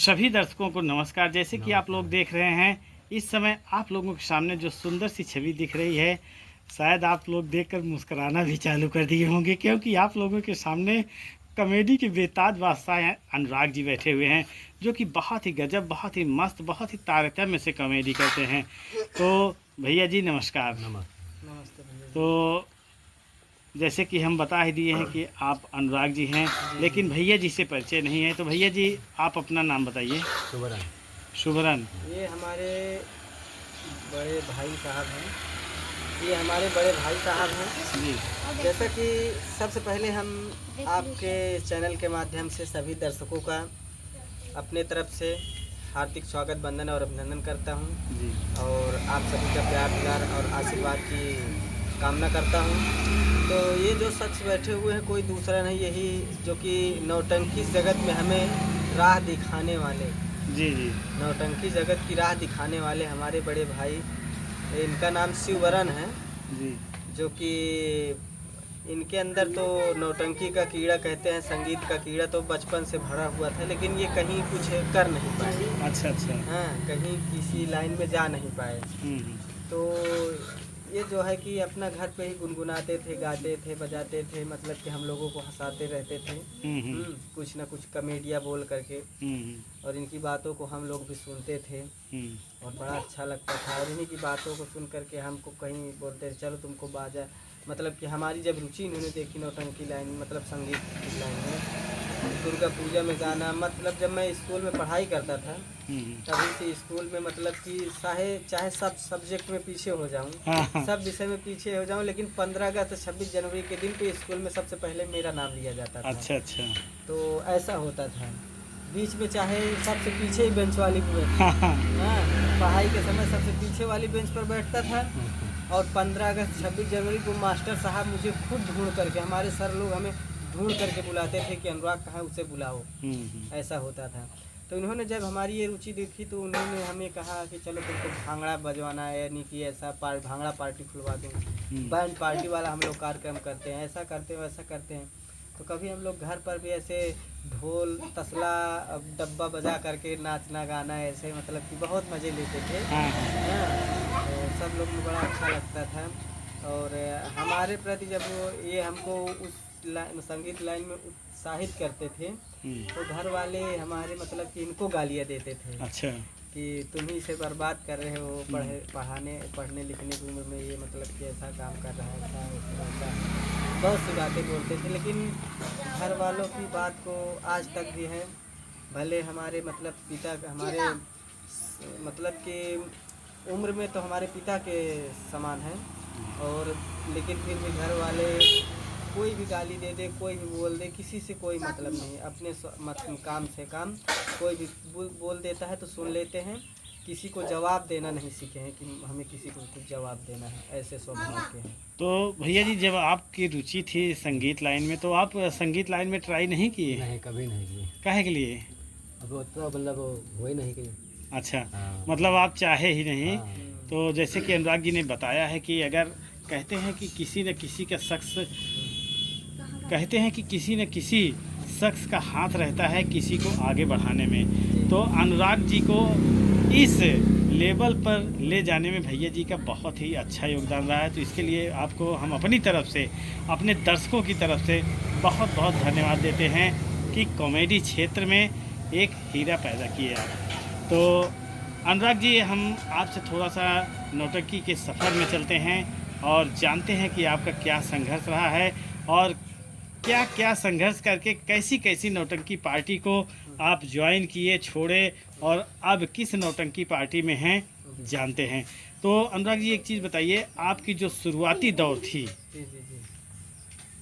सभी दर्शकों को नमस्कार। जैसे कि आप लोग देख रहे हैं इस समय आप लोगों के सामने जो सुंदर सी छवि दिख रही है, शायद आप लोग देखकर मुस्कुराना भी चालू कर दिए होंगे, क्योंकि आप लोगों के सामने कॉमेडी के बेताज बादशाह हैं अनुराग जी बैठे हुए हैं, जो कि बहुत ही गजब, बहुत ही मस्त, बहुत ही तारतम्य से कॉमेडी करते हैं। तो भैया जी नमस्कार। नमस्ते भैया जी। तो जैसे कि हम बता ही दिए हैं कि आप अनुराग जी हैं, लेकिन भैया जी से परिचय नहीं है, तो भैया जी आप अपना नाम बताइए। शुभरन। शुभरन। ये हमारे बड़े भाई साहब हैं। ये हमारे बड़े भाई साहब हैं जी। जैसा कि सबसे पहले हम आपके चैनल के माध्यम से सभी दर्शकों का अपने तरफ से हार्दिक स्वागत, वंदन और अभिनंदन करता हूं जी। और आप सभी का प्यार दुलार और आशीर्वाद की कामना करता हूं। तो ये जो शख्स बैठे हुए हैं कोई दूसरा नहीं, यही जो कि नौटंकी जगत में हमें राह दिखाने वाले, जी जी, नौटंकी जगत की राह दिखाने वाले हमारे बड़े भाई, इनका नाम शिववरण है। जी जो कि इनके अंदर तो नौटंकी का कीड़ा कहते हैं, संगीत का कीड़ा तो बचपन से भरा हुआ था, लेकिन ये कहीं कुछ कर नहीं पाए। अच्छा अच्छा। हाँ, कहीं किसी लाइन में जा नहीं पाए। तो ये जो है कि अपना घर पे ही गुनगुनाते थे, गाते थे, बजाते थे, मतलब कि हम लोगों को हंसाते रहते थे। कुछ ना कुछ कमेडिया बोल करके, और इनकी बातों को हम लोग भी सुनते थे और बड़ा अच्छा लगता था। और इन्हीं की बातों को सुन करके हमको कहीं बोलते थे चलो तुमको बाजा, मतलब कि हमारी जब रुचि इन्होंने देखी नौटंकी लाइन, मतलब संगीत की लाइन में, दुर्गा पूजा में गाना, मतलब जब मैं स्कूल में पढ़ाई करता था तभी से स्कूल में, मतलब कि चाहे सब सब्जेक्ट में पीछे हो जाऊं, सब विषय में पीछे हो जाऊं, लेकिन 15 अगस्त 26 जनवरी के दिन पे स्कूल में सबसे पहले मेरा नाम लिया जाता था। अच्छा अच्छा। तो ऐसा होता था। बीच में चाहे सबसे पीछे ही बेंच वाली पे हाँ, पढ़ाई के समय सबसे पीछे वाली बेंच पर बैठता था। और 15 अगस्त 26 जनवरी को मास्टर साहब मुझे खुद ढूंढ करके, हमारे सर लोग हमें ढूंढ करके बुलाते थे कि अनुराग कहाँ, उसे बुलाओ। ऐसा होता था। तो इन्होंने जब हमारी ये रुचि देखी तो उन्होंने हमें कहा कि चलो तुमको भांगड़ा बजवाना है, यानी कि ऐसा भांगड़ा पार्टी खुलवा दूँ, बैंड पार्टी वाला हम लोग कार्यक्रम करते हैं, ऐसा करते हैं वैसा करते हैं। तो कभी हम लोग घर पर भी ऐसे ढोल तसला डब्बा बजा करके नाचना गाना, ऐसे मतलब कि बहुत मज़े लेते थे। तो सब लोग को बड़ा अच्छा लगता था। और हमारे प्रति जब ये हमको उस संगीत लाइन में उत्साहित करते थे तो घर वाले हमारे मतलब कि इनको गालियाँ देते थे। अच्छा। कि तुम ही इसे बर्बाद कर रहे हो, पढ़ने लिखने की उम्र में ये मतलब कि ऐसा काम कर रहा है, ऐसा बहुत सी बातें बोलते थे। लेकिन घर वालों की बात को आज तक भी है, भले हमारे मतलब पिता, हमारे मतलब कि उम्र में तो हमारे पिता के समान है, और लेकिन फिर भी घर वाले कोई भी गाली दे दे, कोई भी बोल दे, किसी से कोई मतलब नहीं, अपने काम से काम, कोई भी बोल देता है तो सुन लेते हैं। किसी को जवाब देना नहीं सीखे हैं कि हमें किसी को कुछ जवाब देना है, ऐसे स्वभाव के हैं। तो भैया जी जब आपकी रुचि थी संगीत लाइन में, तो आप संगीत लाइन में ट्राई नहीं किए? नहीं, कभी नहीं किए। काहे के लिए? अब उतना मतलब हो ही नहीं किए। अच्छा। मतलब आप चाहे ही नहीं। तो जैसे कि अनुराग जी ने बताया है कि अगर कहते हैं कि किसी न किसी का शख्स, कहते हैं कि किसी न किसी शख्स का हाथ रहता है किसी को आगे बढ़ाने में, तो अनुराग जी को इस लेवल पर ले जाने में भैया जी का बहुत ही अच्छा योगदान रहा है। तो इसके लिए आपको हम अपनी तरफ से, अपने दर्शकों की तरफ से बहुत बहुत धन्यवाद देते हैं कि कॉमेडी क्षेत्र में एक हीरा पैदा किए आप। तो अनुराग जी हम आपसे थोड़ा सा नौटंकी के सफ़र में चलते हैं और जानते हैं कि आपका क्या संघर्ष रहा है और क्या क्या संघर्ष करके कैसी कैसी नौटंकी पार्टी को आप ज्वाइन किए, छोड़े और अब किस नौटंकी पार्टी में हैं, जानते हैं। तो अनुराग जी एक चीज़ बताइए, आपकी जो शुरुआती दौर थी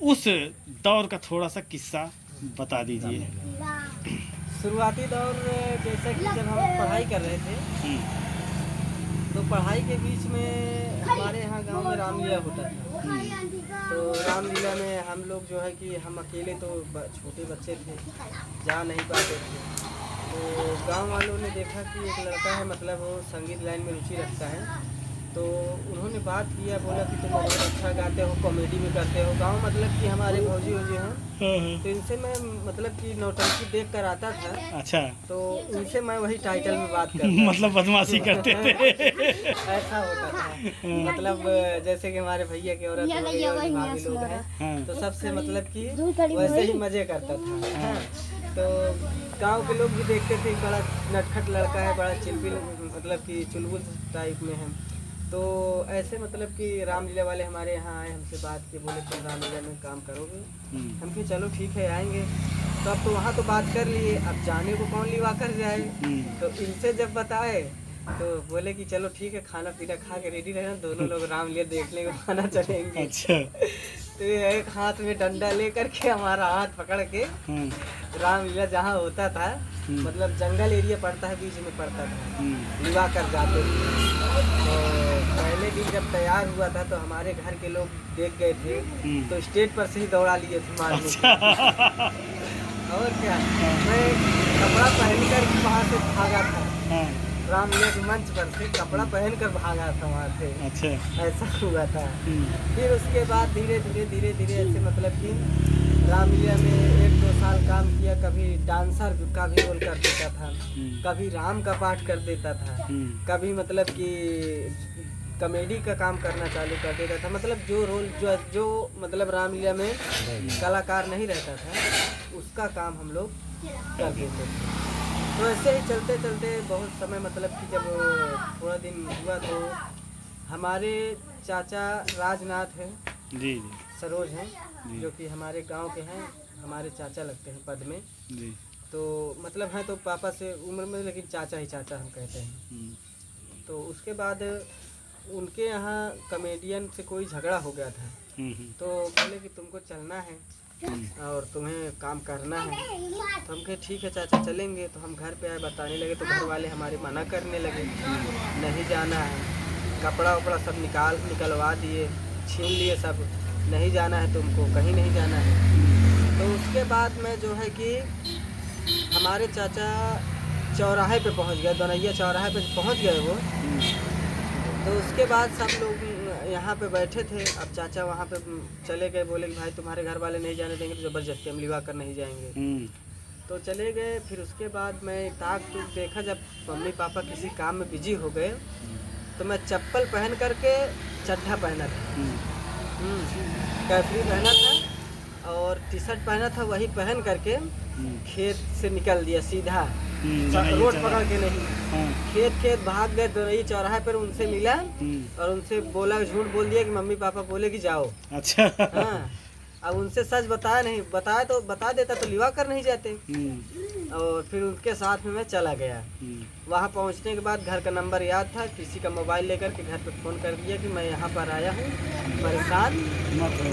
उस दौर का थोड़ा सा किस्सा बता दीजिए। शुरुआती दौर जैसा कि जब हम पढ़ाई कर रहे थे तो पढ़ाई के बीच में हमारे यहाँ गांव में रामलीला होता था। तो रामलीला में हम लोग जो है कि हम अकेले तो छोटे बच्चे थे, जा नहीं पाते थे। तो गांव वालों ने देखा कि एक लड़का है, मतलब वो संगीत लाइन में रुचि रखता है, तो उन्होंने बात किया, बोला कि तुम बहुत अच्छा गाते हो, कॉमेडी में करते हो। गाँव मतलब कि हमारे भौजी वौजी हैं, तो इनसे मैं मतलब कि नौटंकी देख कर आता था, अच्छा, तो इनसे मैं वही टाइटल में बात करता मतलब बदमाशी करते थे। ऐसा होता था। मतलब जैसे कि हमारे भैया की औरत हो गई और भाभी लोग हैं, हाँ, तो सबसे मतलब कि वैसे ही मजे करता था। हाँ, तो गांव के लोग भी देखते थे, बड़ा नटखट लड़का है, बड़ा चिलबिल, मतलब कि चुलबुल टाइप में है। तो ऐसे मतलब कि रामलीला वाले हमारे यहाँ आए, हमसे बात किए, बोले तुम रामलीला में काम करोगे? हम कहे चलो ठीक है आएंगे। तो अब तो वहाँ तो बात कर लिए, अब जाने को कौन लिवा कर जाए। तो इनसे जब बताए तो बोले कि चलो ठीक है, खाना पीना खा के रेडी रहना, दोनों लोग रामलीला देखने को खाना चलेंगे। अच्छा, तो ये एक हाथ में डंडा लेकर के हमारा हाथ पकड़ के हाँ, रामलीला जहाँ होता था, मतलब जंगल एरिया पड़ता है, बीच में पड़ता था, लिवा कर जाते थे। तो पहले दिन जब तैयार हुआ था तो हमारे घर के लोग देख गए थे, तो स्टेज पर से ही दौड़ा लिए थे मारने को। और क्या, मैं कपड़ा पहन कर वहाँ से भागा था, हाँ, रामलीला के मंच पर से कपड़ा पहन कर भागा था वहाँ से। अच्छा, ऐसा हुआ था। फिर उसके बाद धीरे धीरे ऐसे मतलब कि रामलीला में 1-2 साल काम किया। कभी डांसर का भी रोल कर देता था, कभी राम का पाठ कर देता था, कभी मतलब कि कॉमेडी का काम करना चालू कर देता था। मतलब जो रोल जो मतलब रामलीला में कलाकार नहीं रहता था, उसका काम हम लोग कर देते थे। तो ऐसे ही चलते चलते बहुत समय मतलब कि जब थोड़ा दिन हुआ तो हमारे चाचा राजनाथ हैं, जी जी, सरोज हैं, जो कि हमारे गांव के हैं, हमारे चाचा लगते हैं पद में। जी, तो मतलब हैं तो पापा से उम्र में, लेकिन चाचा ही चाचा हम कहते हैं। तो उसके बाद उनके यहाँ कॉमेडियन से कोई झगड़ा हो गया था, तो बोले कि तुमको चलना है और तुम्हें काम करना है। तो हम कहे ठीक है चाचा चलेंगे। तो हम घर पे आए, बताने लगे, तो घर वाले हमारे मना करने लगे, नहीं जाना है, कपड़ा वपड़ा सब निकलवा दिए, छीन लिए सब, नहीं जाना है तुमको, कहीं नहीं जाना है। तो उसके बाद में जो है कि हमारे चाचा चौराहे पे पहुंच गए, दोनैया चौराहे पे पहुंच गए वो। तो उसके बाद सब लोग यहाँ पे बैठे थे। अब चाचा वहाँ पे चले गए, बोले कि भाई तुम्हारे घर वाले नहीं जाने देंगे, तो ज़बरदस्ती हम लिवा कर नहीं जाएंगे। तो चले गए। फिर उसके बाद मैं ताक तूक देखा, जब मम्मी पापा किसी काम में बिजी हो गए, तो मैं चप्पल पहन करके चड्ढा पहना था, कैफरी पहना था और टी शर्ट पहना था, वही पहन करके खेत से निकल दिया सीधा, रोड पकड़ के नहीं, खेत भाग गए। दोनों चौराहे पर उनसे मिला और उनसे बोला, झूठ बोल दिया कि मम्मी पापा बोले कि जाओ। अच्छा, हाँ, अब उनसे सच बताया नहीं, बताया तो बता देता तो लिवा कर नहीं जाते। और फिर उनके साथ में मैं चला गया। वहाँ पहुँचने के बाद घर का नंबर याद था, किसी का मोबाइल लेकर के घर पे फ़ोन कर दिया कि मैं यहाँ पर आया हूँ, परेशान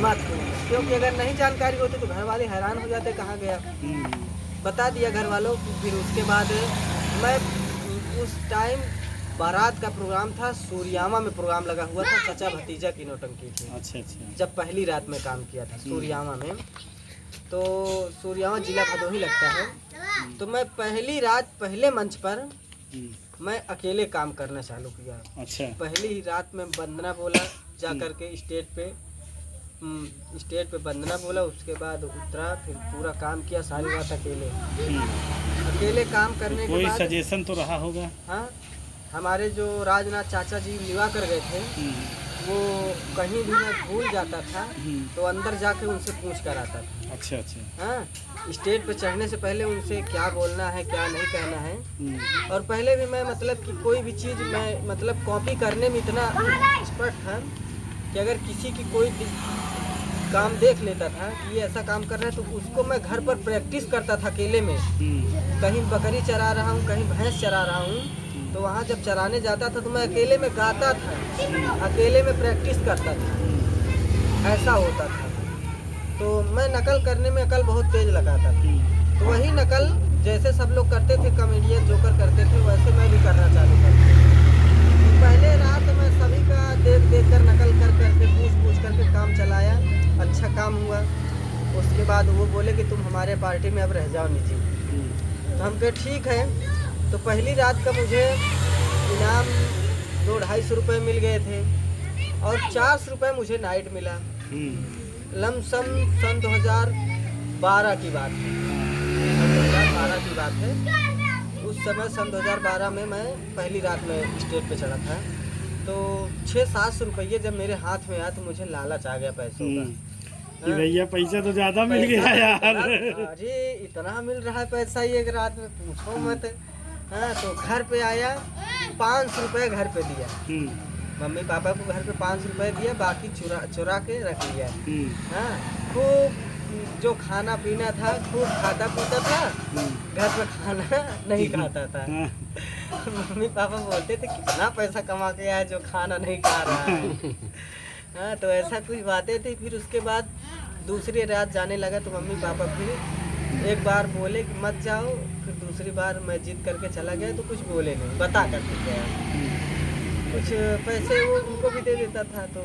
मत हो, क्योंकि अगर नहीं जानकारी होती तो घर वाले हैरान हो जाते कहाँ गया। बता दिया घर वालों को। फिर उसके बाद मैं उस टाइम बारात का प्रोग्राम था, सूर्यामा में प्रोग्राम लगा हुआ था, चाचा भतीजा की नौटंकी थी। अच्छा अच्छा, जब पहली रात में काम किया था सूर्यामा में, तो सूर्यामा जिला भदोही लगता है। तो मैं पहली रात पहले मंच पर मैं अकेले काम करना चालू किया। अच्छा, पहली ही रात में वंदना बोला, जा कर के स्टेज पे वंदना बोला। उसके बाद उतरा, फिर पूरा काम किया सारी रात अकेले काम करने के कोई बाद सजेशन तो रहा होगा। हाँ, हमारे जो राजनाथ चाचा जी लिवा कर गए थे, वो कहीं भी मैं भूल जाता था तो अंदर जाके उनसे पूछ कर आता था। अच्छा अच्छा, हाँ, स्टेज पे चढ़ने से पहले उनसे क्या बोलना है, क्या नहीं कहना है। और पहले भी मैं मतलब कि कोई भी चीज़ मैं मतलब कॉपी करने में इतना एक्सपर्ट था कि अगर किसी की कोई काम देख लेता था कि ये ऐसा काम कर रहा है, तो उसको मैं घर पर प्रैक्टिस करता था अकेले में। कहीं बकरी चरा रहा हूँ, कहीं भैंस चरा रहा हूँ, तो वहाँ जब चराने जाता था तो मैं अकेले में गाता था, अकेले में प्रैक्टिस करता था, ऐसा होता था। तो मैं नकल करने में अकल बहुत तेज लगाता था। तो वही नकल जैसे सब लोग करते थे, कॉमेडियन जोकर करते थे, वैसे मैं भी करना चालू कर दिया। पहले रात मैं सभी का देख कर नकल कर करके पूछ करके काम चलाया, अच्छा काम हुआ। उसके बाद वो बोले कि तुम हमारे पार्टी में अब रह जाओ निजी। तो हम कहे ठीक है। तो पहली रात का मुझे इनाम 200-250 रुपये मिल गए थे और 400 रुपये मुझे नाइट मिला। लमसम सन 2012 की बात है, 2012 की बात है। उस समय सन 2012 में मैं पहली रात में स्टेज पे चढ़ा था। तो 600-700 रुपये जब मेरे हाथ में आया तो मुझे लालच आ गया पैसों का कि भैया पैसा तो ज्यादा मिल गया यार। अरे इतना मिल रहा है पैसा एक रात में, पूछो मत। हाँ, तो घर पे आया, 500 रुपये घर पे दिया। मम्मी पापा को घर पे 500 रुपये दिया, बाकी चुरा के रख लिया। हाँ, खूब जो खाना पीना था खूब खाता पीता था, घर पे खाना नहीं खाता था। मम्मी पापा बोलते थे कितना पैसा कमा के आया जो खाना नहीं खा रहा है। हाँ, तो ऐसा कुछ बातें थी। फिर उसके बाद दूसरी रात जाने लगा तो मम्मी पापा फिर एक बार बोले कि मत जाओ, फिर दूसरी बार मैं जिद करके चला गया तो कुछ बोले नहीं, बता करके गया। कुछ पैसे वो उनको भी दे देता था तो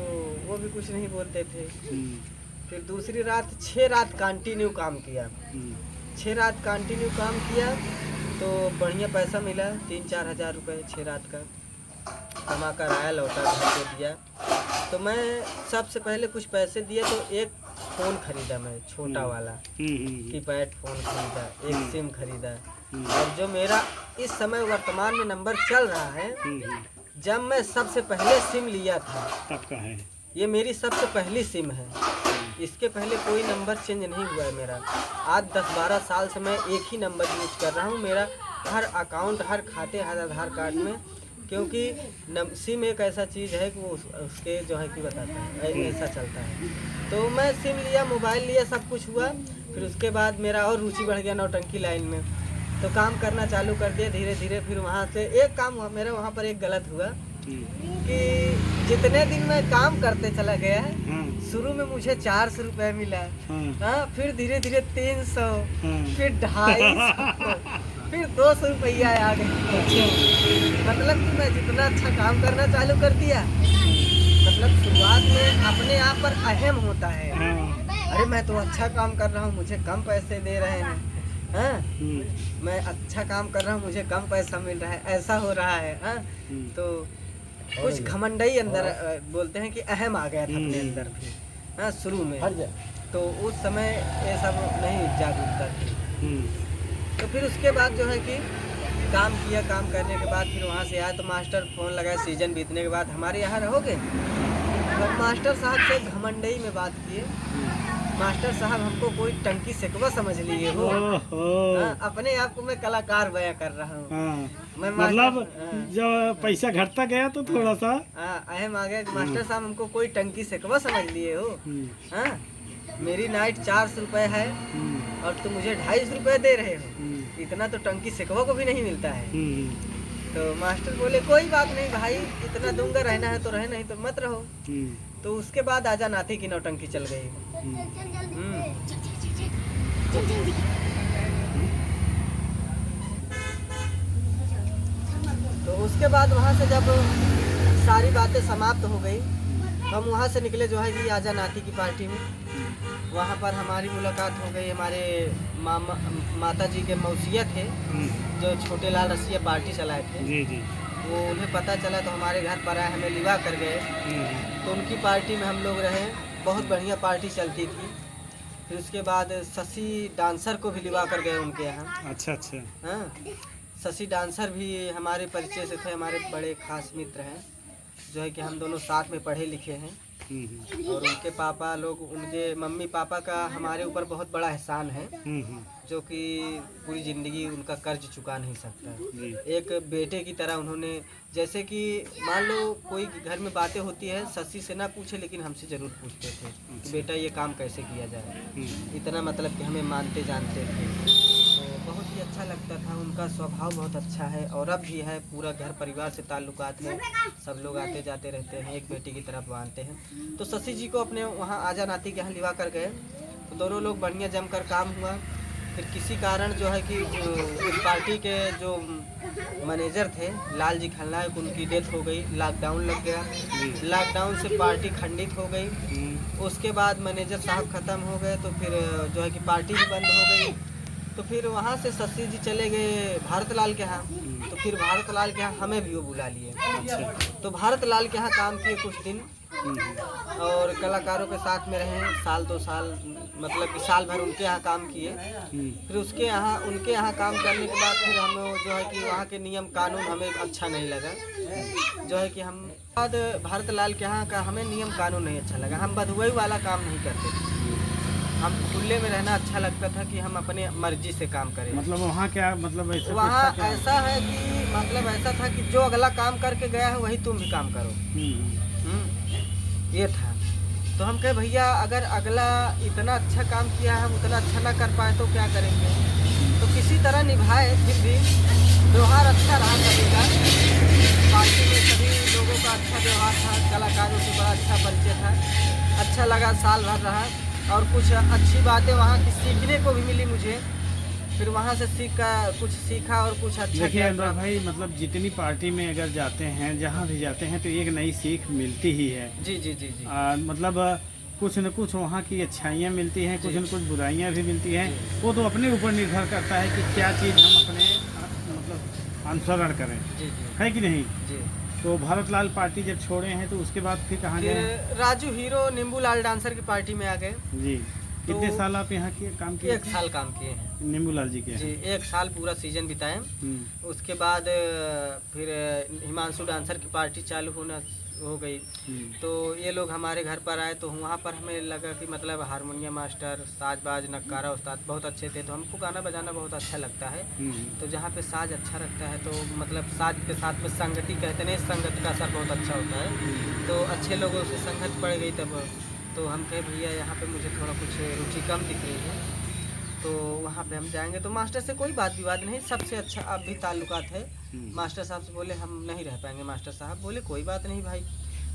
वो भी कुछ नहीं बोलते थे। फिर दूसरी रात 6 रात कंटिन्यू काम किया। 6 रात कंटिन्यू काम किया तो बढ़िया पैसा मिला, 3-4 हज़ार रुपये 6 रात का कमा कर आया, लौटा घर पे दिया। तो मैं सबसे पहले कुछ पैसे दिए तो एक फ़ोन खरीदा, मैं छोटा वाला कीपैड फ़ोन खरीदा, एक सिम खरीदा। और जो मेरा इस समय वर्तमान में नंबर चल रहा है, जब मैं सबसे पहले सिम लिया था तब का है, ये मेरी सबसे पहली सिम है। इसके पहले कोई नंबर चेंज नहीं हुआ है मेरा। आज 10-12 साल से मैं एक ही नंबर यूज़ कर रहा हूँ। मेरा हर अकाउंट, हर खाते, हर आधार कार्ड में, क्योंकि सिम एक ऐसा चीज़ है कि वो उसके जो है कि बताता है, ऐसा चलता है। तो मैं सिम लिया, मोबाइल लिया, सब कुछ हुआ। फिर उसके बाद मेरा और रुचि बढ़ गया नौटंकी लाइन में, तो काम करना चालू कर दिया धीरे धीरे। फिर वहाँ से एक काम हुआ मेरा, वहाँ पर एक गलत हुआ कि जितने दिन मैं काम करते चला गया, शुरू में मुझे 400 रुपये मिला। हाँ, फिर धीरे धीरे 300, फिर 250, फिर 200 रुपया आ गए। मतलब कि मैं जितना अच्छा काम करना चालू कर दिया, मतलब शुरुआत में अपने आप पर अहम होता है, अरे मैं तो अच्छा काम कर रहा हूँ, मुझे कम पैसे दे रहे हैं। हाँ, मैं अच्छा काम कर रहा हूँ, मुझे कम पैसा मिल रहा है, ऐसा हो रहा है। हाँ, तो कुछ घमंडई अंदर बोलते हैं कि अहम आ गया था अपने अंदर भी। हाँ, शुरू में तो उस समय ये सब नहीं जागरूकता थी। तो फिर उसके बाद जो है कि काम किया, काम करने के बाद फिर वहाँ से आया तो मास्टर फ़ोन लगाया। सीजन बीतने के बाद हमारे यहाँ रहोगे, तो मास्टर साहब से घमंडई में बात किए। मास्टर साहब हमको कोई टंकी सेकवा समझ लिए हो। अपने आप को मैं कलाकार बयां कर रहा हूँ। मैं मतलब जब पैसा घटता गया तो थोड़ा सा अहम आ गया। मास्टर साहब हमको कोई टंकी सेकवा समझ लिए हो। हाँ, मेरी नाइट 400 रुपये है और तुम मुझे 250 रुपये दे रहे हो, इतना तो टंकी सेकवा को भी नहीं मिलता है। तो मास्टर बोले कोई बात नहीं भाई, इतना दूंगा, रहना है तो रहे, नहीं तो मत रहो। तो उसके बाद आजा नाती की नौटंकी चल गई। तो उसके बाद वहाँ से जब सारी बातें समाप्त हो गई, हम वहाँ से निकले जो है कि आजा नाती की पार्टी में। वहाँ पर हमारी मुलाकात हो गई। हमारे माता जी के मौसिया थे जो छोटे लाल रसिया पार्टी चलाए थे। जी। वो उन्हें पता चला तो हमारे घर पर आए, हमें लिवा कर गए। तो उनकी पार्टी में हम लोग रहे, बहुत बढ़िया पार्टी चलती थी। फिर उसके बाद शशि डांसर को भी लिवा कर गए उनके यहाँ। अच्छा। हाँ, शशि डांसर भी हमारे परिचय से थे, हमारे बड़े खास मित्र हैं, जो है कि हम दोनों साथ में पढ़े लिखे हैं। और उनके पापा लोग, उनके मम्मी पापा का हमारे ऊपर बहुत बड़ा एहसान है, जो कि पूरी ज़िंदगी उनका कर्ज चुका नहीं सकता। एक बेटे की तरह उन्होंने, जैसे कि मान लो कोई घर में बातें होती है, शशि से ना पूछे लेकिन हमसे ज़रूर पूछते थे कि बेटा ये काम कैसे किया जाए। इतना मतलब कि हमें मानते जानते थे। तो बहुत ही अच्छा लगता था। उनका स्वभाव बहुत अच्छा है और अब भी है। पूरा घर परिवार से ताल्लुकात है, सब लोग आते जाते रहते हैं, एक बेटी की तरफ मानते हैं। तो शशि जी को अपने वहाँ आजा नाती के यहाँ लिवा कर गए। तो दोनों लोग बढ़िया जमकर काम हुआ। फिर किसी कारण जो है कि उस पार्टी के जो मैनेजर थे लाल जी खलनायक, उनकी डेथ हो गई, लॉकडाउन लग गया। लॉकडाउन से पार्टी खंडित हो गई। उसके बाद मैनेजर साहब ख़त्म हो गए तो फिर जो है कि पार्टी भी बंद हो गई। तो फिर वहाँ से शशि जी चले गए भारत लाल के यहाँ, तो फिर भारत लाल के यहाँ हमें भी वो बुला लिए। अच्छा। तो भारत लाल के यहाँ काम किए कुछ दिन और कलाकारों के साथ में रहे साल 2 साल, मतलब कि साल भर उनके यहाँ काम किए। फिर उसके यहाँ उनके यहाँ काम करने के बाद फिर हम जो है कि वहाँ के नियम कानून हमें अच्छा नहीं लगा, जो है कि हम बाद भारत लाल के यहाँ का हमें नियम कानून नहीं अच्छा लगा। हम बधुआई वाला काम नहीं करते थे, हम खुले में रहना अच्छा लगता था कि हम अपने मर्जी से काम करें। मतलब वहाँ क्या मतलब ऐसा वहाँ कुछ था क्या? ऐसा है कि मतलब ऐसा था कि जो अगला काम करके गया है वही तुम भी काम करो। ये था। तो हम कहे भैया अगर अगला इतना अच्छा काम किया है हम उतना अच्छा ना कर पाए तो क्या करेंगे, तो किसी तरह निभाए। फिर भी व्यवहार अच्छा रहा सभी का, पार्टी में सभी लोगों का अच्छा व्यवहार था, कलाकारों से बड़ा अच्छा परिचय था, अच्छा लगा, साल भर रहा और कुछ अच्छी बातें वहाँ की सीखने को भी मिली मुझे। फिर वहाँ से कुछ सीखा और कुछ अच्छा देखिए किया। अनुराग भाई, मतलब जितनी पार्टी में अगर जाते हैं, जहाँ भी जाते हैं तो एक नई सीख मिलती ही है। जी जी जी जी मतलब कुछ न कुछ वहाँ की अच्छाइयाँ मिलती हैं, कुछ जी। न कुछ बुराइयाँ भी मिलती हैं। जी। वो तो अपने ऊपर निर्भर करता है कि क्या चीज़ हम अपने मतलब अनुसरण करें, जी जी है कि नहीं। जी। तो भारत लाल पार्टी जब छोड़े हैं तो उसके बाद फिर कहाँ गए? फिर राजू हीरो नींबू लाल डांसर की पार्टी में आ गए। जी। कितने तो साल आप यहाँ किए, काम किए? 1 साल काम किए हैं नींबू लाल जी के जी, यहाँ? 1 साल पूरा सीजन बिताए। उसके बाद फिर हिमांशु डांसर की पार्टी चालू हो गई। तो ये लोग हमारे घर पर आए तो वहाँ पर हमें लगा कि मतलब हारमोनियम मास्टर, साज-बाज, नक्कारा उस्ताद बहुत अच्छे थे, तो हमको गाना बजाना बहुत अच्छा लगता है। तो जहाँ पे साज अच्छा लगता है तो मतलब साज के साथ में संगति कहते नहीं, संगत का असर बहुत अच्छा होता है। तो अच्छे लोगों से संगत पड़ गई तब, तो हम कहे भैया यहाँ पे मुझे थोड़ा कुछ रुचि कम दिख रही है, तो वहाँ पे हम जाएंगे। तो मास्टर से कोई बात विवाद नहीं, सबसे अच्छा अब भी ताल्लुकात है। मास्टर साहब से बोले हम नहीं रह पाएंगे, मास्टर साहब बोले कोई बात नहीं भाई।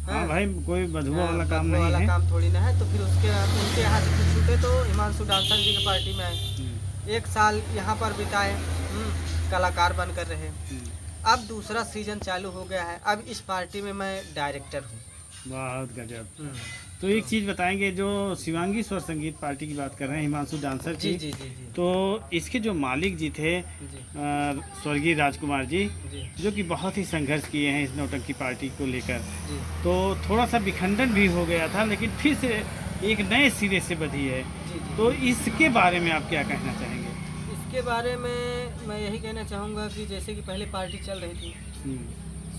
हाँ भाई, कोई बधुआ वाला काम बधुआ नहीं वाला है। काम थोड़ी ना है। तो फिर उनके यहाँ से कुछ छूटे तो हिमांशु डांसर जी की पार्टी में आए। 1 साल यहाँ पर बिताए, कलाकार बनकर रहे। अब दूसरा सीजन चालू हो गया है, अब इस पार्टी में मैं डायरेक्टर हूँ। बहुत गजब। तो एक चीज़ बताएंगे, जो शिवांगी स्वर संगीत पार्टी की बात कर रहे हैं, हिमांशु डांसर जी की, जी जी जी तो इसके जो मालिक जी थे जी स्वर्गीय राजकुमार जी, जी जो कि बहुत ही संघर्ष किए हैं इस नौटंकी पार्टी को लेकर, जी तो थोड़ा सा विखंडन भी हो गया था, लेकिन फिर से एक नए सिरे से बधी है। जी जी। तो इसके बारे में आप क्या कहना चाहेंगे? इसके बारे में मैं यही कहना चाहूँगा कि जैसे कि पहले पार्टी चल रही थी,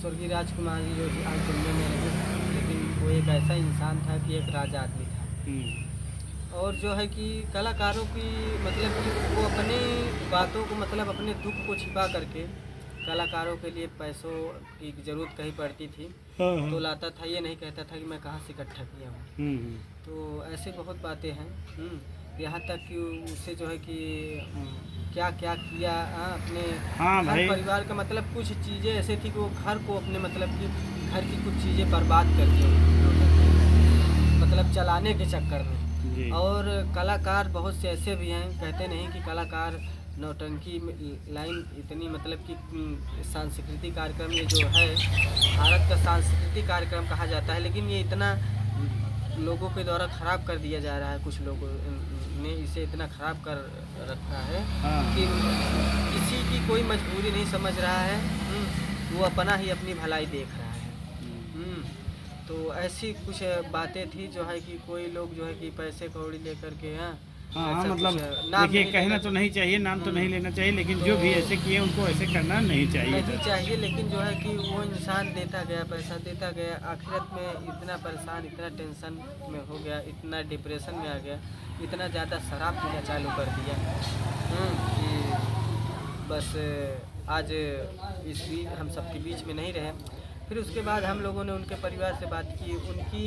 स्वर्गीय राजकुमार जी जो कि आज दुनिया में नहीं, लेकिन वो एक ऐसा इंसान था कि एक राजा आदमी था। और जो है कि कलाकारों की मतलब कि वो अपनी बातों को मतलब अपने दुख को छिपा करके कलाकारों के लिए पैसों की ज़रूरत कहीं पड़ती थी तो लाता था, ये नहीं कहता था कि मैं कहाँ से इकट्ठा किया हूँ। तो ऐसे बहुत बातें हैं। यहाँ तक कि उसे जो है कि क्या क्या किया अपने घर परिवार का, मतलब कुछ चीज़ें ऐसे थी कि वो घर को अपने मतलब कि घर की कुछ चीज़ें बर्बाद कर दी, मतलब चलाने के चक्कर में। और कलाकार बहुत से ऐसे भी हैं, कहते नहीं कि कलाकार नौटंकी लाइन इतनी मतलब कि सांस्कृतिक कार्यक्रम ये जो है भारत का सांस्कृतिक कार्यक्रम कहा जाता है, लेकिन ये इतना लोगों के द्वारा ख़राब कर दिया जा रहा है। कुछ लोगों ने इसे इतना ख़राब कर रखा है कि किसी की कोई मजबूरी नहीं समझ रहा है, वो अपना ही अपनी भलाई देख रहा है। तो ऐसी कुछ बातें थी जो है कि कोई लोग जो है कि पैसे कौड़ी लेकर के हाँ मतलब देखिए, कहना तो नहीं चाहिए, नाम तो नहीं लेना चाहिए, लेकिन जो भी ऐसे किए उनको ऐसे करना नहीं चाहिए। लेकिन जो है कि वो इंसान देता गया, पैसा देता गया, आखिरत में इतना परेशान, इतना टेंशन में हो गया, इतना डिप्रेशन में आ गया, इतना ज़्यादा शराब पीना चालू कर दिया कि बस आज इस बीच हम सबके बीच में नहीं रहे। फिर उसके बाद हम लोगों ने उनके परिवार से बात की, उनकी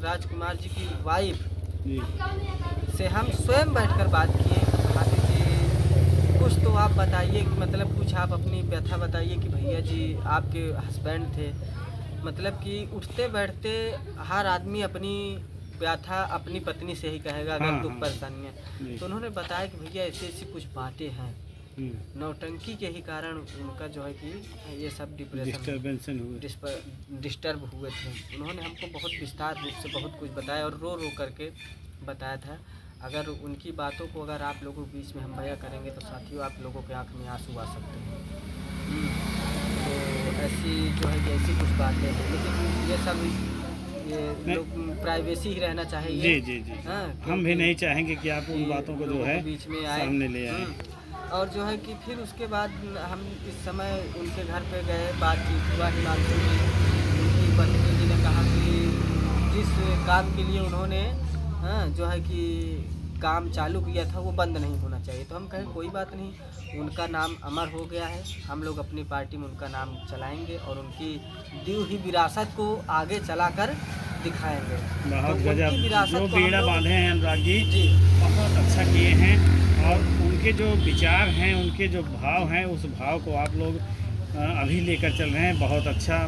राजकुमार जी की वाइफ से हम स्वयं बैठकर बात किए। भाभी जी कुछ तो आप बताइए कि मतलब कुछ आप अपनी व्यथा बताइए कि भैया जी आपके हस्बैंड थे, मतलब कि उठते बैठते हर आदमी अपनी व्यथा अपनी पत्नी से ही कहेगा अगर दुख परेशानियाँ। तो उन्होंने बताया कि भैया ऐसी ऐसी कुछ बातें हैं, नौटंकी के ही कारण उनका जो है कि ये सब डिस्टर्ब हुए थे। उन्होंने हमको बहुत विस्तार रूप से बहुत कुछ बताया और रो रो करके बताया था। अगर उनकी बातों को अगर आप लोगों के बीच में हम बयां करेंगे तो साथियों आप लोगों के आंख में आंसू आ सकते हैं। तो ऐसी जो है ऐसी कुछ बातें हैं, लेकिन ये सब ये लोग प्राइवेसी ही रहना चाहिए। जी जी जी, हाँ, हम भी नहीं चाहेंगे कि आप उन कि बातों को जो लोगों है के बीच में आए। सामने ले आए। और जो है कि फिर उसके बाद हम इस समय उनके घर पे गए, बातचीत हुआ। हिमांशु जी, उनकी पत्नी जी ने कहा कि जिस काम के लिए उन्होंने जो है कि काम चालू किया था वो बंद नहीं होना चाहिए। तो हम कहें कोई बात नहीं, उनका नाम अमर हो गया है, हम लोग अपनी पार्टी में उनका नाम चलाएंगे और उनकी दी हुई विरासत को आगे चलाकर दिखाएंगे। बहुत तो गजब, उनकी विरासत जो को हम बीड़ा लोग- बांधे हैं अनुराग जी, जी बहुत अच्छा किए हैं। और उनके जो विचार हैं, उनके जो भाव हैं, उस भाव को आप लोग अभी लेकर चल रहे हैं। बहुत अच्छा,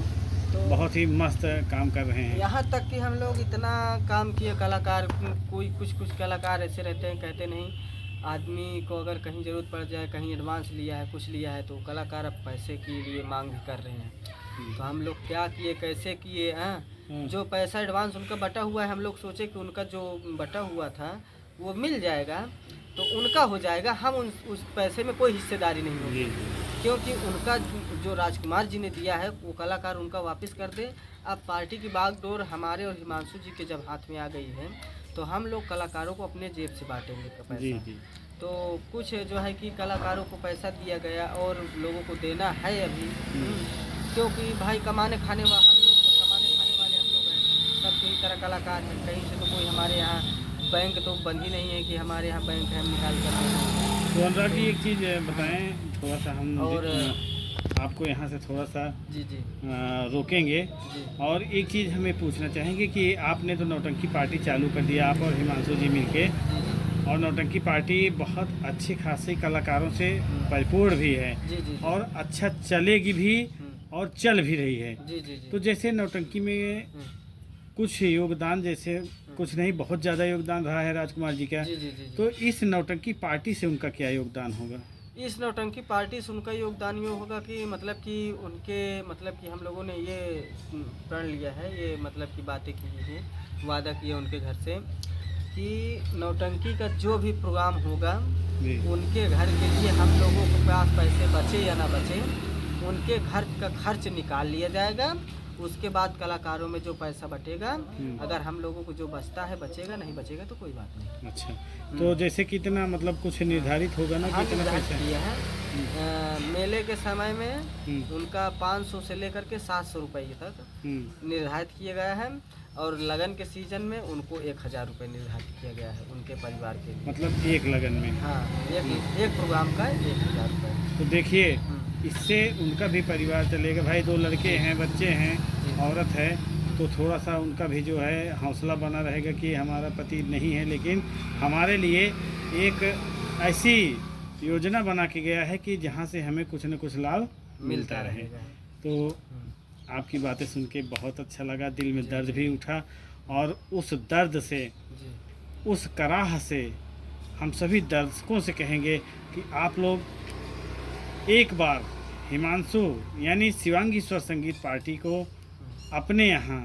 तो बहुत ही मस्त काम कर रहे हैं। यहाँ तक कि हम लोग इतना काम किए, कलाकार कोई कुछ कलाकार ऐसे रहते हैं, कहते नहीं आदमी को अगर कहीं ज़रूरत पड़ जाए, कहीं एडवांस लिया है, कुछ लिया है, तो कलाकार अब पैसे के लिए मांग भी कर रहे हैं। तो हम लोग क्या किए, कैसे किए जो पैसा एडवांस उनका बटा हुआ है, हम लोग सोचे कि उनका जो बटा हुआ था वो मिल जाएगा तो उनका हो जाएगा, हम उस पैसे में कोई हिस्सेदारी नहीं होगी। जी क्योंकि उनका जो राजकुमार जी ने दिया है वो कलाकार उनका वापस कर दे। अब पार्टी की बागडोर हमारे और हिमांशु जी के जब हाथ में आ गई है तो हम लोग कलाकारों को अपने जेब से बांटेंगे पैसा। जी जी, तो कुछ जो है कि कलाकारों को पैसा दिया गया और लोगों को देना है अभी। क्योंकि भाई कमाने खाने वाले हम लोग हैं, सब कई तरह कलाकार हैं, कहीं से तो कोई हमारे यहाँ बैंक तो बंद ही नहीं है कि हमारे यहाँ बैंक है हम निकाल कर दें। तो अनुराग जी एक चीज़ बताएं, थोड़ा सा हम और आपको यहाँ से थोड़ा सा जी जी रोकेंगे। जी और एक चीज़ हमें पूछना चाहेंगे कि आपने तो नौटंकी पार्टी चालू कर दिया, आप और हिमांशु जी मिलके, जी और नौटंकी पार्टी बहुत अच्छे खासे कलाकारों से परिपूर्ण भी है जी जी और अच्छा चलेगी भी और चल भी रही है। जी जी जी तो जैसे नौटंकी में कुछ योगदान, जैसे कुछ नहीं बहुत ज़्यादा योगदान रहा है राजकुमार जी का, जी जी जी तो इस नौटंकी पार्टी से उनका क्या योगदान होगा? इस नौटंकी पार्टी से उनका योगदान ये होगा कि मतलब कि उनके मतलब कि हम लोगों ने ये प्रण लिया है, ये मतलब की बातें की है, वादा किया उनके घर से कि नौटंकी का जो भी प्रोग्राम होगा जी उनके घर के लिए हम लोगों के पास पैसे बचे या ना बचे, उनके घर का खर्च निकाल लिया जाएगा। उसके बाद कलाकारों में जो पैसा बटेगा, अगर हम लोगों को जो बचता है बचेगा, नहीं बचेगा तो कोई बात नहीं। अच्छा, तो जैसे कितना मतलब कुछ निर्धारित होगा ना, हाँ, कितना निर्धारित पैसा? किया है। मेले के समय में उनका 500 से लेकर के 700 रुपये तक निर्धारित किया गया है और लगन के सीजन में उनको 1000 रुपये निर्धारित किया गया है उनके परिवार के लिए। मतलब एक लगन में। हाँ, एक प्रोग्राम का 1000 रुपये। तो देखिए, इससे उनका भी परिवार चलेगा। भाई 2 लड़के हैं, बच्चे हैं, औरत है, तो थोड़ा सा उनका भी जो है हौसला बना रहेगा कि हमारा पति नहीं है, लेकिन हमारे लिए एक ऐसी योजना बना के गया है कि जहाँ से हमें कुछ न कुछ लाभ मिलता रहे। तो आपकी बातें सुन के बहुत अच्छा लगा, दिल में दर्द भी उठा, और उस दर्द से, उस कराह से हम सभी दर्शकों से कहेंगे कि आप लोग एक बार हिमांशु यानी शिवांगी स्वर संगीत पार्टी को अपने यहाँ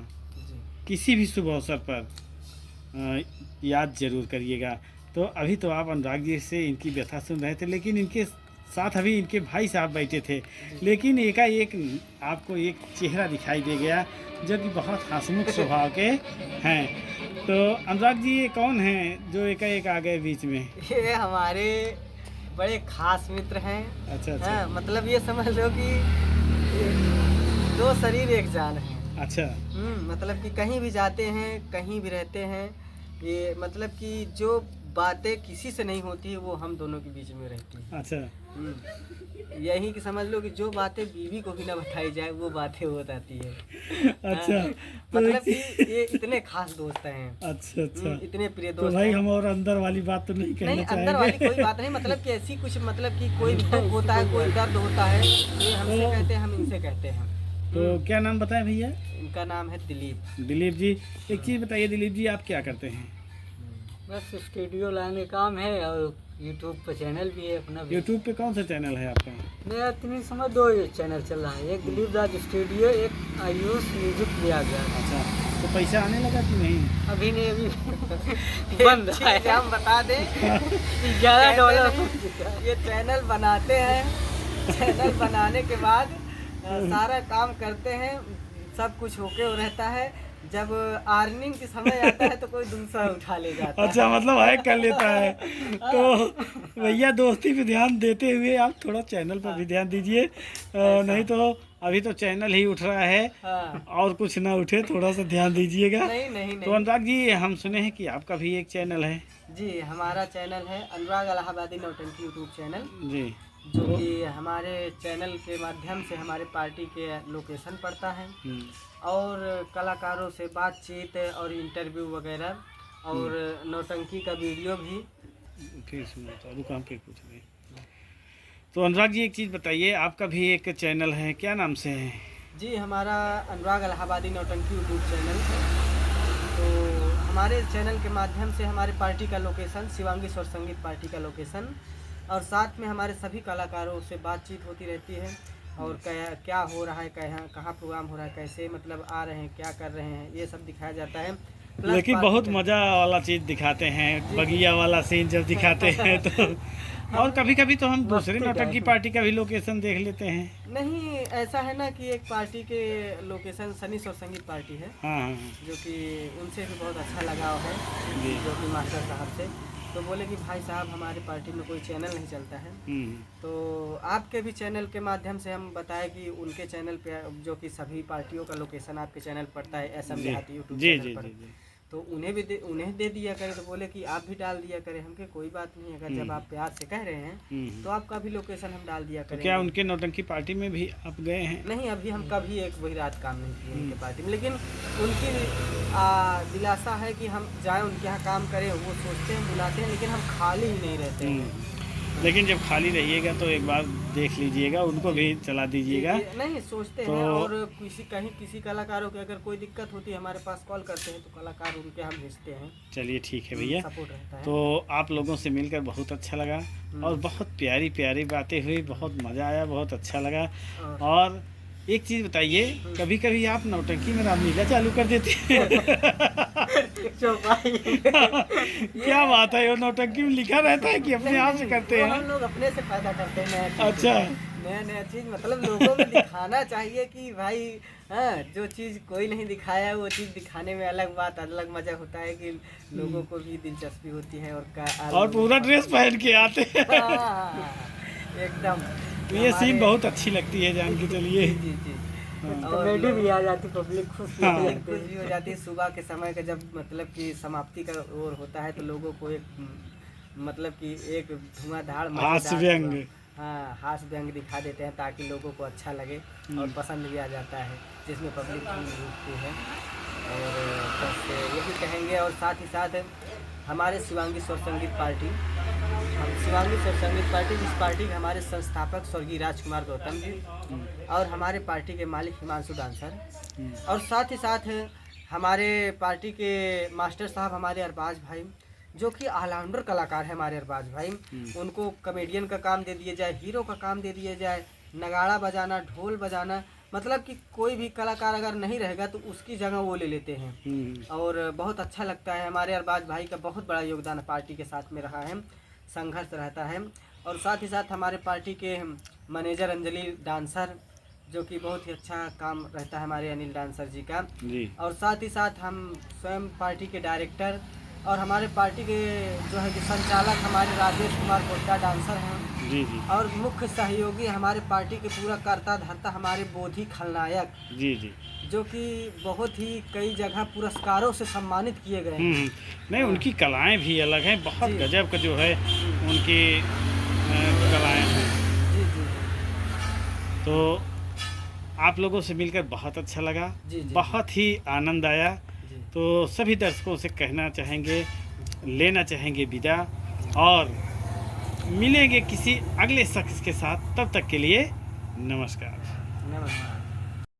किसी भी शुभ अवसर पर याद जरूर करिएगा। तो अभी तो आप अनुराग जी से इनकी व्यथा सुन रहे थे, लेकिन इनके साथ अभी इनके भाई साहब बैठे थे, लेकिन एकाएक आपको एक चेहरा दिखाई दे गया जो कि बहुत हंसमुख स्वभाव के हैं। तो अनुराग जी, ये कौन हैं जो एकाएक आ गए बीच में? ये हमारे बड़े खास मित्र हैं। अच्छा अच्छा। हाँ, मतलब ये समझ लो कि दो शरीर एक जान है। अच्छा। मतलब कि कहीं भी जाते हैं, कहीं भी रहते हैं, ये मतलब कि जो बातें किसी से नहीं होती है वो हम दोनों के बीच में रहती है। अच्छा। यही कि समझ लो कि जो बातें बीवी को भी ना बताई जाए वो बातें हो जाती है। अच्छा, मतलब कि ये इतने खास दोस्त हैं। अच्छा अच्छा। इतने प्रिय तो दोस्त भाई हैं। हम और अंदर वाली बात तो नहीं कहना नहीं, चाहेंगे। अंदर वाली कोई बात नहीं, मतलब कि ऐसी कुछ मतलब कि कोई दुख होता है, कोई दर्द होता है, ये हमसे कहते हैं, हम इनसे कहते हैं। तो क्या नाम बताएं भैया? इनका नाम है दिलीप। दिलीप जी, एक चीज़ बताइए दिलीप जी, आप क्या करते हैं? बस स्टूडियो लाने का काम है और यूट्यूब पे चैनल भी है अपना भी। यूट्यूब पे कौन सा चैनल है आपका? मेरा इतनी समय 2 चैनल चल रहा है, एक दिलीप राज स्टूडियो, एक आयुष म्यूजिक लिया गया। अच्छा, तो पैसा आने लगा कि नहीं? अभी नहीं, अभी एक बंद चीज़ है। हम बता दें, $11 ये चैनल बनाते हैं, चैनल बनाने के बाद सारा काम करते हैं, सब कुछ होके हो रहता है, जब अर्निंग के समय आता है तो कोई दूसरा उठा ले जाता है। अच्छा, मतलब हैक कर लेता है। तो भैया दोस्ती पे ध्यान देते हुए आप थोड़ा चैनल पर भी ध्यान दीजिए, नहीं तो अभी तो चैनल ही उठ रहा है हाँ। और कुछ ना उठे, थोड़ा सा ध्यान दीजिएगा। नहीं नहीं तो नहीं अनुराग जी, हम सुने हैं कि आपका भी एक चैनल है। जी, हमारा चैनल है अनुराग इलाहाबादी नौटंकी यूट्यूब चैनल, जी, जो कि हमारे चैनल के माध्यम से हमारे पार्टी के लोकेशन पड़ता है और कलाकारों से बातचीत और इंटरव्यू वगैरह और नौटंकी का वीडियो भी। फिर सुनो तो अभी काम के पूछ रहे। तो अनुराग जी, एक चीज़ बताइए, आपका भी एक चैनल है, क्या नाम से है? जी, हमारा अनुराग इलाहाबादी नौटंकी यूट्यूब चैनल है। तो हमारे चैनल के माध्यम से हमारे पार्टी का लोकेशन, शिवांगी स्वर संगीत पार्टी का लोकेशन, और साथ में हमारे सभी कलाकारों से बातचीत होती रहती है और क्या हो रहा है, कहाँ प्रोग्राम हो रहा है, कैसे मतलब आ रहे हैं, क्या कर रहे हैं, ये सब दिखाया जाता है। प्लस लेकिन पार्टी बहुत में- मज़ा वाला चीज़ दिखाते हैं, बगिया वाला सीन जब दिखाते हैं तो। और कभी कभी तो हम दूसरे नौटंकी पार्टी का भी लोकेशन देख लेते हैं। नहीं, ऐसा है ना कि एक पार्टी के लोकेशन सनी स्वर संगीत पार्टी है, हाँ हाँ जो कि उनसे भी बहुत अच्छा लगाव है, जी। जो कि मास्टर साहब से। तो बोले कि भाई साहब, हमारे पार्टी में कोई चैनल नहीं चलता है, तो आपके भी चैनल के माध्यम से हम बताएं कि उनके चैनल पे, जो कि सभी पार्टियों का लोकेशन आपके चैनल पड़ता है, एसएम जी देहाती यूट्यूब जी चैनल जी पर, जी जी। तो उन्हें दे दिया करें। तो बोले कि आप भी डाल दिया करें। हमके कोई बात नहीं, अगर जब आप प्यार से कह रहे हैं तो आपका भी लोकेशन हम डाल दिया तो करेंगे। क्या उनके नौटंकी पार्टी में भी आप गए हैं? नहीं, अभी हम कभी एक वही रात काम नहीं किए उनके पार्टी में, लेकिन उनकी दिलासा है कि हम जाएं उनके यहाँ काम करें। वो सोचते हैं, बुलाते हैं, लेकिन हम खाली ही नहीं रहते हैं। लेकिन जब खाली रहिएगा तो एक बार देख लीजिएगा, उनको भी चला दीजिएगा। जी, नहीं सोचते तो- हैं, और किसी कलाकारों की अगर कोई दिक्कत होती है, हमारे पास कॉल करते हैं, तो कलाकार उनके हम भेजते हैं। चलिए ठीक है भैया। सपोर्ट रहता है। तो आप लोगों से मिलकर बहुत अच्छा लगा और बहुत प्यारी प्यारी बातें हुई, बहुत मज़ा आया, बहुत अच्छा लगा। और एक चीज़ बताइए, कभी कभी आप नौटंकी में रामलीला चालू कर देते हैं। चौपाई क्या बात है, वो नौटंकी में लिखा रहता है कि अपने आप से करते वो हैं? हम लोग अपने से पैदा करते हैं। अच्छा। नया चीज मतलब लोगों में दिखाना चाहिए कि भाई, हाँ, जो चीज़ कोई नहीं दिखाया है, वो चीज़ दिखाने में अलग बात, अलग मजा होता है कि लोगों को भी दिलचस्पी होती है। और पूरा ड्रेस पहन के आते हैं। हाँ, एकदम। तो ये सीन बहुत अच्छी लगती है, जान के चलिए। जी जी। और कॉमेडी भी आ जाती, पब्लिक खुश भी हाँ। हो खुश भी हो जाती है। सुबह के समय का जब मतलब कि समाप्ति का ओर होता है, तो लोगों को एक मतलब कि एक धुआंधार हास्य व्यंग। हाँ, हास्य व्यंग दिखा देते हैं, ताकि लोगों को अच्छा लगे और पसंद भी आ जाता है, जिसमें पब्लिक भी रुकती है। और बस यही कहेंगे। और साथ ही साथ हमारे शिवांगी स्वर संगीत पार्टी, शिवांगी स्वर संगीत पार्टी, जिस पार्टी के हमारे संस्थापक स्वर्गीय राजकुमार गौतम जी और हमारे पार्टी के मालिक हिमांशु डांसर, और साथ ही साथ हमारे पार्टी के मास्टर साहब हमारे अरबाज भाई, जो कि ऑलराउंडर कलाकार है हमारे अरबाज भाई। उनको कॉमेडियन का काम दे दिया जाए, हीरो का काम दे दिया जाए, नगाड़ा बजाना, ढोल बजाना, मतलब कि कोई भी कलाकार अगर नहीं रहेगा तो उसकी जगह वो ले लेते हैं। और बहुत अच्छा लगता है। हमारे अरबाज भाई का बहुत बड़ा योगदान पार्टी के साथ में रहा है, संघर्ष रहता है। और साथ ही साथ हमारे पार्टी के मैनेजर अंजलि डांसर, जो कि बहुत ही अच्छा काम रहता है हमारे अनिल डांसर जी का। जी। और साथ ही साथ हम स्वयं पार्टी के डायरेक्टर और हमारे पार्टी के जो है कि संचालक हमारे राजेश कुमार कोटा डांसर हैं। जी जी और मुख्य सहयोगी हमारे पार्टी के पूरा करता धरता हमारे बोधी खलनायक, जी जी। जो कि बहुत ही कई जगह पुरस्कारों से सम्मानित किए गए हैं। नहीं, उनकी कलाएं भी अलग हैं, बहुत जी। गजब का जो है उनकी कलाएं हैं। जी जी तो आप लोगों से मिलकर बहुत अच्छा लगा, जी जी। बहुत ही आनंद आया। जी। तो सभी दर्शकों से कहना चाहेंगे, लेना चाहेंगे विदा, और मिलेंगे किसी अगले शख्स के साथ। तब तक के लिए नमस्कार। नमस्कार।